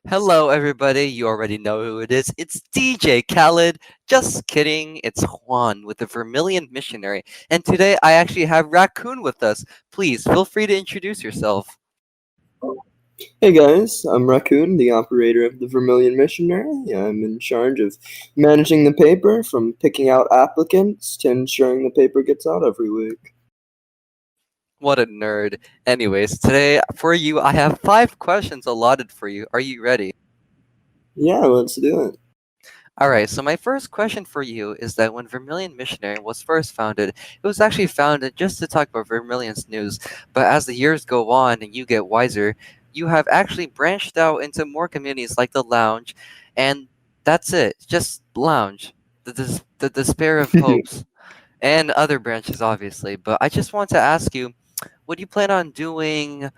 Hello, everybody. You already know who it is. It's DJ Khaled. Just kidding. It's Juan with the Vermilion Missionary. And today I actually have Raccoon with us. Please feel free to introduce yourself. Hey guys, I'm Raccoon, the operator of the V3rmillion Missionary. I'm in charge of managing the paper, from picking out applicants to ensuring the paper gets out every week. What a nerd. Anyways, today for you, I have 5 questions allotted for you. Are you ready? Yeah, let's do it. All right, so my first question for you is that when Vermilion Missionary was first founded, it was actually founded just to talk about Vermilion's news. But as the years go on and you get wiser, you have actually branched out into more communities like the Lounge, and that's it, just Lounge, the despair of hopes, and other branches, obviously. But I just want to ask you, what do you plan on doing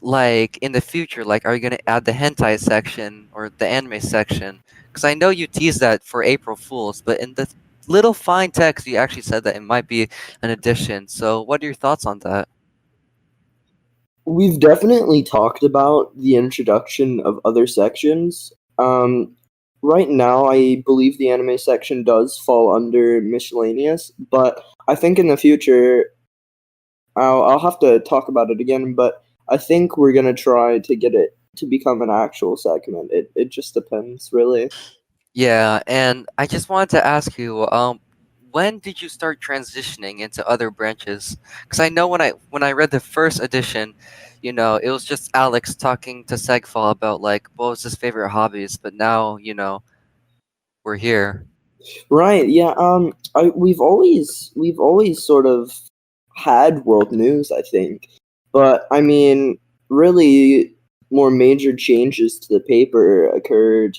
like in the future? Like, are you gonna add the hentai section or the anime section? Because I know you teased that for April Fools, but in the little fine text, you actually said that it might be an addition. So, what are your thoughts on that? We've definitely talked about the introduction of other sections. Right now, I believe the anime section does fall under miscellaneous, but I think in the future, I'll have to talk about it again, but I think we're gonna try to get it to become an actual segment. It just depends, really. Yeah, and I just wanted to ask you, when did you start transitioning into other branches? Because I know when I read the first edition, it was just Alex talking to Segfall about like what was his favorite hobbies, but now we're here. Right, yeah. We've always sort of had world news, I think, but I mean, really, more major changes to the paper occurred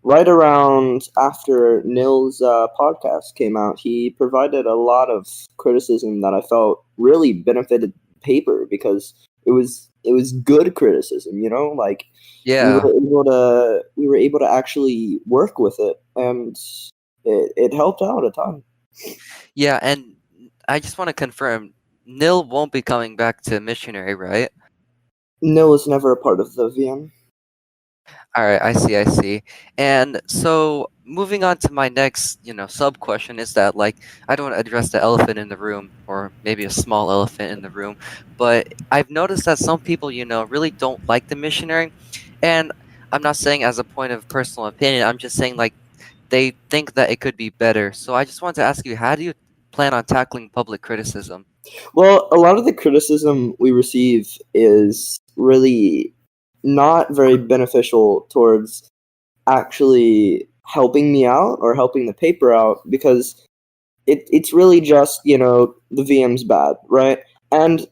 right around after Nil's podcast came out. He provided a lot of criticism that I felt really benefited the paper because it was good criticism. Like we were Yeah. able to actually work with it, and it helped out a ton. Yeah, and I just want to confirm, Nil won't be coming back to missionary, right? Nil was never a part of the VM. All right, I see. And so moving on to my next, sub question is that like I don't want to address the elephant in the room or maybe a small elephant in the room, but I've noticed that some people, really don't like the missionary, and I'm not saying as a point of personal opinion, I'm just saying like they think that it could be better. So I just want to ask you, how do you plan on tackling public criticism? Well, a lot of the criticism we receive is really not very beneficial towards actually helping me out or helping the paper out, because it's really just, the VM's bad, right? And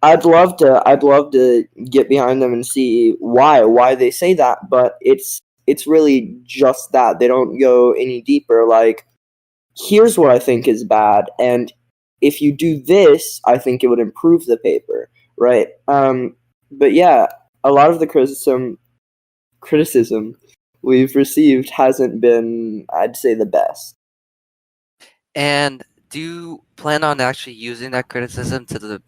I'd love to get behind them and see why they say that, but it's really just that. They don't go any deeper. Like, here's what I think is bad, and if you do this, I think it would improve the paper, right? But yeah, a lot of the criticism we've received hasn't been, I'd say, the best. And do you plan on actually using that criticism to the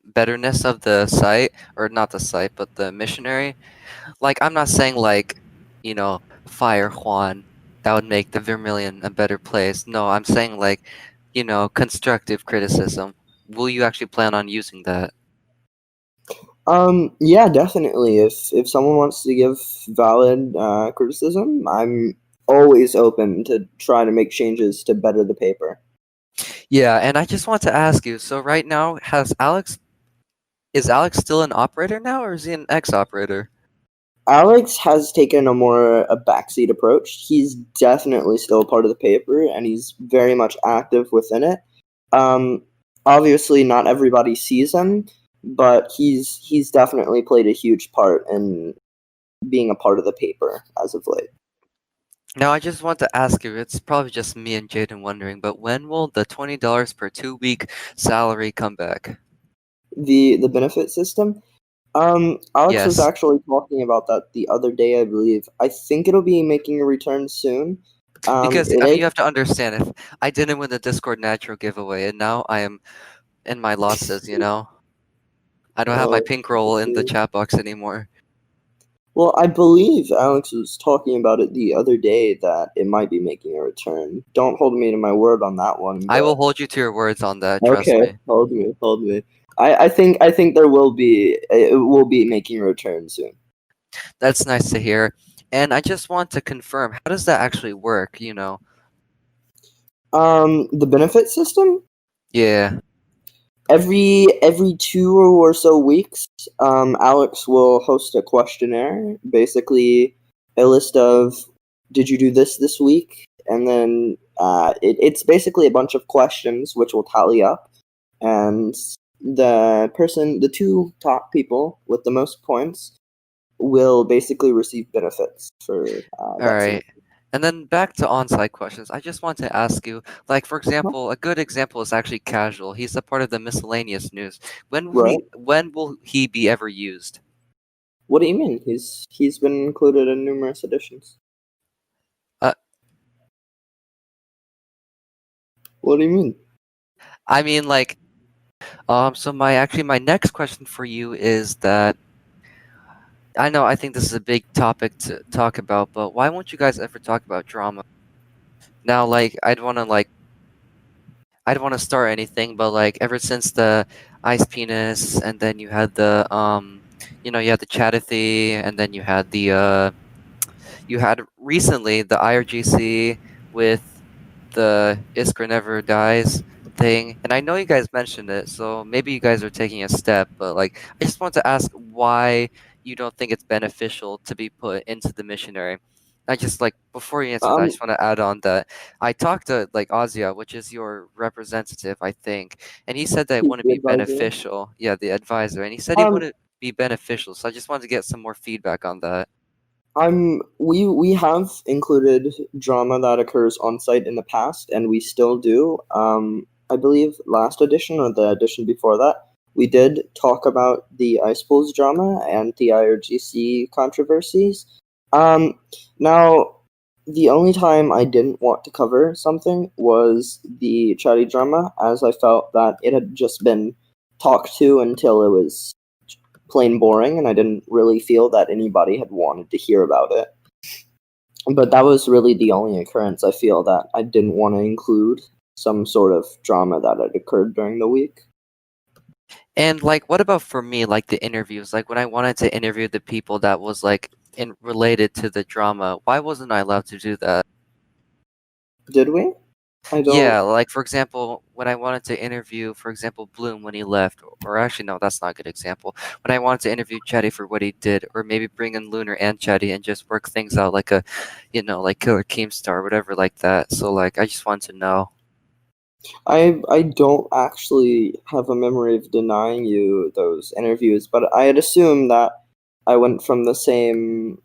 betterness of the site, or not the site, but the missionary? Like, I'm not saying like, fire Juan. That would make the Vermilion a better place. No, I'm saying like, constructive criticism. Will you actually plan on using that? Yeah, definitely. If someone wants to give valid criticism, I'm always open to try to make changes to better the paper. Yeah, and I just want to ask you. So right now, is Alex still an operator now, or is he an ex-operator? Alex has taken a backseat approach. He's definitely still a part of the paper, and he's very much active within it. Um, Obviously, not everybody sees him, but he's definitely played a huge part in being a part of the paper as of late. Now, I just want to ask you, it's probably just me and Jaden wondering, but when will the $20 per 2 week salary come back? The benefit system. Alex was Yes, actually talking about that the other day, I believe. I think it'll be making a return soon. because It you is have to understand, if I didn't win the Discord Natural giveaway and now I am in my losses, I don't have my uh, pink roll in the chat box anymore. Well, I believe Alex was talking about it the other day that it might be making a return. Don't hold me to my word on that one, I will but hold you to your words on that. Trust okay, me. hold me. I think there will be it will be making a return soon. That's nice to hear. And I just want to confirm, how does that actually work? You know? The benefit system Yeah. every 2 or so weeks, Alex will host a questionnaire, basically a list of did you do this week, and then it's basically a bunch of questions which will tally up, and the two top people with the most points will basically receive benefits for All that right. submission. And then back to on-site questions. I just want to ask you, like for Uh-huh. example, a good example is actually casual. He's a part of the miscellaneous news. Right. When will he be ever used? What do you mean? He's been included in numerous editions. Uh, What do you mean? I mean, like, so my next question for you is that I know I think this is a big topic to talk about, but why won't you guys ever talk about drama? Now, like, I don't want to start anything, but like ever since the ice penis, and then you had the you had the Chatterthy, and then you had recently the IRGC with the Iskra Never Dies thing, and I know you guys mentioned it, so maybe you guys are taking a step, but like I just want to ask why you don't think it's beneficial to be put into the missionary. I just like before you answer that, I Um, just want to add on that I talked to like Ozia, which is your representative, I think, and he said that it he's wouldn't the be advisor. beneficial. Yeah, the advisor, and he said he Um, wouldn't be beneficial. So I just wanted to get some more feedback on that. we have included drama that occurs on site in the past, and we still do. I believe last edition or the edition before that, we did talk about the ice pools drama and the IRGC controversies. Um, now the only time I didn't want to cover something was the chatty drama, as I felt that it had just been talked to until it was plain boring, and I didn't really feel that anybody had wanted to hear about it. But that was really the only occurrence I feel that I didn't want to include some sort of drama that had occurred during the week. And like, what about for me, like the interviews? Like when I wanted to interview the people that was like in related to the drama, why wasn't I allowed to do that? Did we? I don't. Yeah, like for example, when I wanted to interview, for example, Bloom when he left, or actually no, that's not a good example. When I wanted to interview Chetty for what he did, or maybe bring in Lunar and Chetty and just work things out like a, like Killer Keemstar or whatever like that. So like, I just want to know. I don't actually have a memory of denying you those interviews, but I had assumed that I went from the same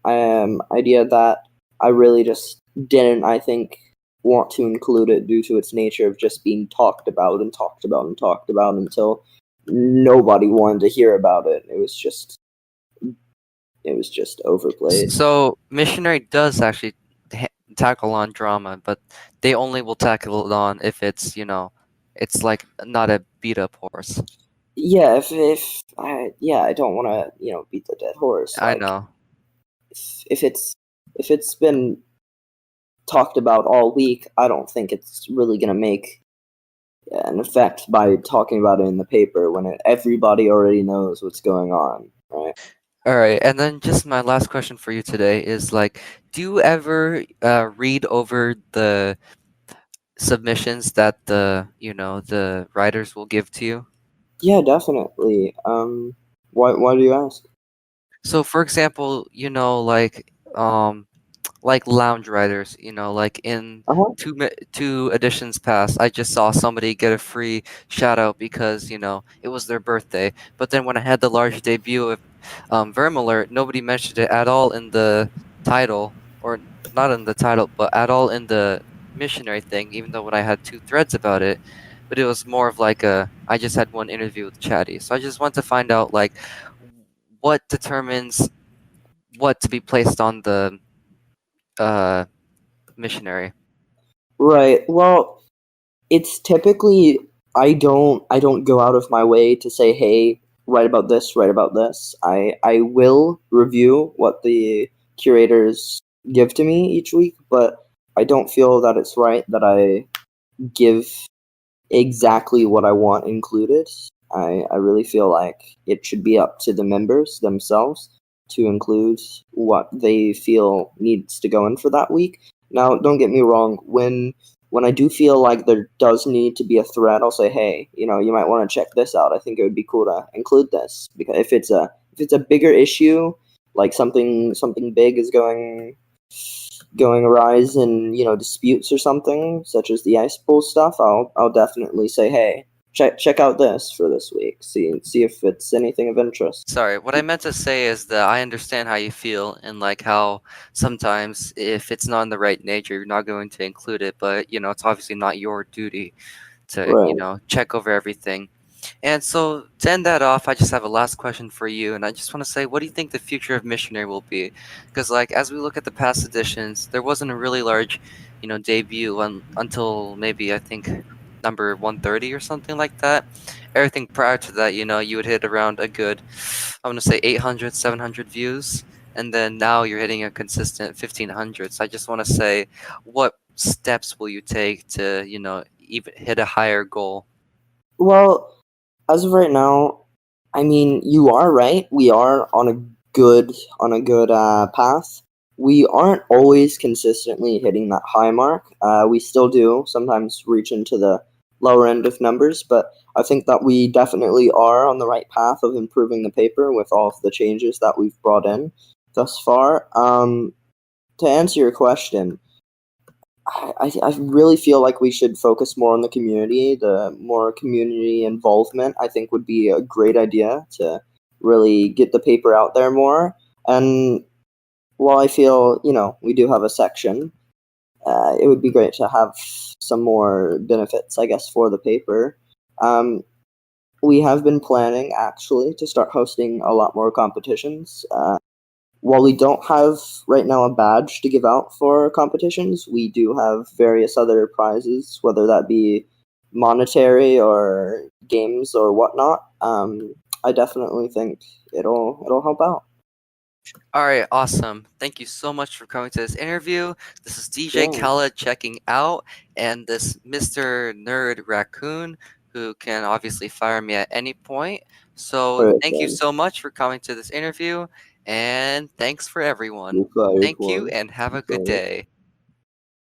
idea that I really just didn't, I think, want to include it due to its nature of just being talked about and talked about and talked about until nobody wanted to hear about it. It was just overplayed. So Missionary does actually tackle on drama, but they only will tackle it on if it's it's like not a beat up horse. Yeah, if I don't want to beat the dead horse. I Like know. if it's been talked about all week, I don't think it's really gonna make an effect by talking about it in the paper when everybody already knows what's going on, right? All right, and then just my last question for you today is like, do you ever read over the submissions that the writers will give to you? Yeah, definitely. Why do you ask? So, for example, like lounge riders, like in Uh huh. two editions past, I just saw somebody get a free shout out because it was their birthday. But then when I had the large debut of Vermillion, nobody mentioned it at all in the title, or not in the title, but at all in the missionary thing. Even though when I had two threads about it, but it was more of like I just had one interview with Chatty, so I just want to find out like what determines what to be placed on the uh missionary. Right. Well, it's typically I don't go out of my way to say, hey, write about this, write about this. I will review what the curators give to me each week, but I don't feel that it's right that I give exactly what I want included. I really feel like it should be up to the members themselves to include what they feel needs to go in for that week. Now, don't get me wrong, when I do feel like there does need to be a thread, I'll say, hey, you might want to check this out. I think it would be cool to include this, because if it's a bigger issue, like something big is going arise in disputes or something, such as the ice bowl stuff, I'll definitely say, hey, check out this for this week. See if it's anything of interest. Sorry, what I meant to say is that I understand how you feel and like how sometimes if it's not in the right nature, you're not going to include it, but it's obviously not your duty to, Right. check over everything. And so to end that off, I just have a last question for you, and I just want to say, what do you think the future of Missionary will be? Because like as we look at the past editions, there wasn't a really large, debut until maybe I think number 130 or something like that. Everything prior to that, you would hit around a good, I want to say 800, 700 views, and then now you're hitting a consistent 1500. So I just want to say, what steps will you take to, even hit a higher goal? Well, as of right now, I mean, you are right. We are on a good path. We aren't always consistently hitting that high mark. We still do sometimes reach into the lower end of numbers, but I think that we definitely are on the right path of improving the paper with all of the changes that we've brought in thus far. To answer your question, I really feel like we should focus more on the community. The more community involvement, I think, would be a great idea to really get the paper out there more. And while I feel, we do have a section, it would be great to have some more benefits, I guess, for the paper. Um, we have been planning, actually, to start hosting a lot more competitions. While we don't have right now a badge to give out for competitions, we do have various other prizes, whether that be monetary or games or whatnot. I definitely think it'll help out. All right, awesome. Thank you so much for coming to this interview. This is DJ Sure. Khaled checking out, and this Mr. Nerd Raccoon, who can obviously fire me at any point. So, thank you Perfect. so much for coming to this interview, and thanks for everyone. You fired Thank you, one. and have You a good fired. day.